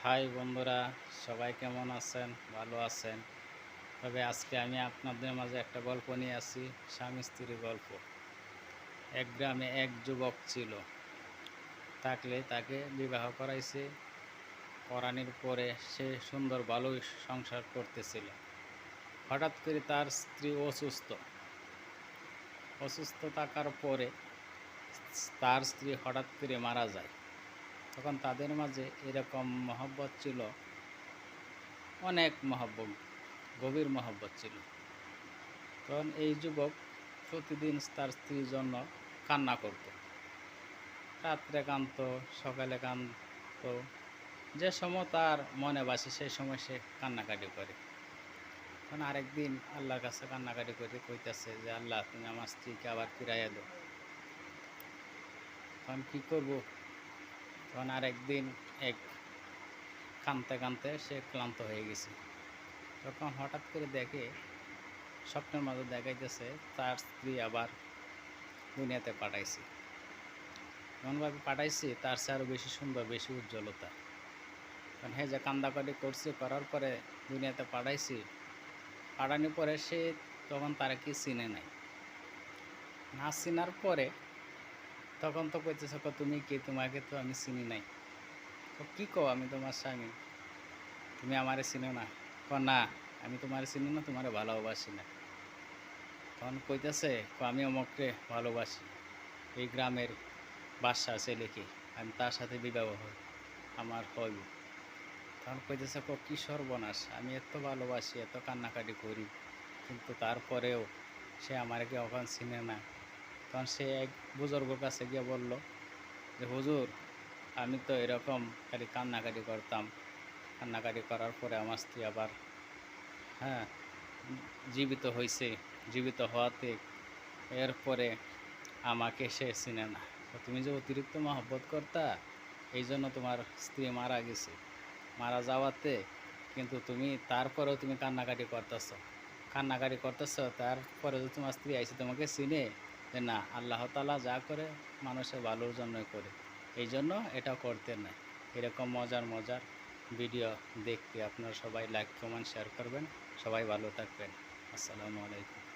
High বন্ধুরা, সবাই কেমন আছেন? ভালো আছেন? তবে আজকে আমি আপনাদের মাঝে একটা গল্প নিয়ে আসি, স্বামী স্ত্রীর গল্প। এক গ্রামে এক যুবক ছিল, থাকলে তাকে বিবাহ করাইছে। করানির পরে সে সুন্দর ভালোই সংসার করতেছিল। হঠাৎ করে তার স্ত্রী অসুস্থ থাকার পরে তার স্ত্রী হঠাৎ করে মারা যায়। তখন তাদের মাঝে এরকম মহব্বত ছিল, অনেক মহব্বত, গভীর মহব্বত ছিল। তখন এই যুবক প্রতিদিন তার স্ত্রীর জন্য কান্না করত। রাত্রে কাঁদত, সকালে কাঁদত, যে সময় তার মনে বাসে সেই সময় সে কান্নাকাটি করে। তখন আরেকদিন আল্লাহর কাছে কান্নাকাটি করে কইতেছে যে, আল্লাহ তুমি আমার স্ত্রীকে আবার ফিরাইয়া দাও। তখন কী করব? তখন আরেকদিন এক কাঁদতে কাঁদতে সে ক্লান্ত হয়ে গেছে। তখন হঠাৎ করে দেখে, স্বপ্নের মাঝে দেখাইতেছে তার স্ত্রী আবার দুনিয়াতে পাঠাইছে। এমনভাবে পাঠাইছি তার চেয়ে আরও বেশি সুন্দর, বেশি উজ্জ্বলতা। কারণ যে কান্দাকাটি করছে, করার পরে দুনিয়াতে পাঠাইছি, পাঠানোর পরে সে তখন তারা কি চিনে নাই। না চিনার পরে তখন তো কইতেছে, তুমি কে? তোমাকে তো আমি চিনি নাই। কি কও? আমি তোমার স্বামী, তুমি আমারে চিনো না? না, আমি তোমারে চিনি না, তোমারে ভালোবাসি না। তখন কইতেছে, আমি অমুকরে ভালোবাসি, এই গ্রামের বাদশা ছেলেকে, আমি তার সাথে বিবাহ আমার হইব। তখন কইতেছে, কী সর্বনাশ, আমি এত ভালোবাসি, এত কান্নাকাটি করি, কিন্তু তারপরেও সে আমাকে ওখান চিনে না। তখন সে এক বুজুর্গর কাছে গিয়ে বলল যে, হুজুর, আমি তো এরকম খালি কান্নাকাটি করতাম, কান্নাকাটি করার পরে আমার স্ত্রী আবার জীবিত হয়েছে, জীবিত হওয়াতে এরপরে আমাকে সে চিনে না। তুমি যে অতিরিক্ত মহব্বত করতা, এই জন্য তোমার স্ত্রী মারা গেছে। মারা যাওয়াতে কিন্তু তুমি তারপরেও তুমি কান্নাকাটি করতেছ, তারপরে যে তোমার স্ত্রী আইসে তোমাকে চিনে যে না, আল্লাহ তাআলা যা করে মানুষের ভালোর জন্যই করে, এই জন্য এটা করতে নাই। এরকম মজার মজার ভিডিও দেখতে আপনারা সবাই লাইক, কমেন্ট, শেয়ার করবেন। সবাই ভালো থাকবেন। আসসালামু আলাইকুম।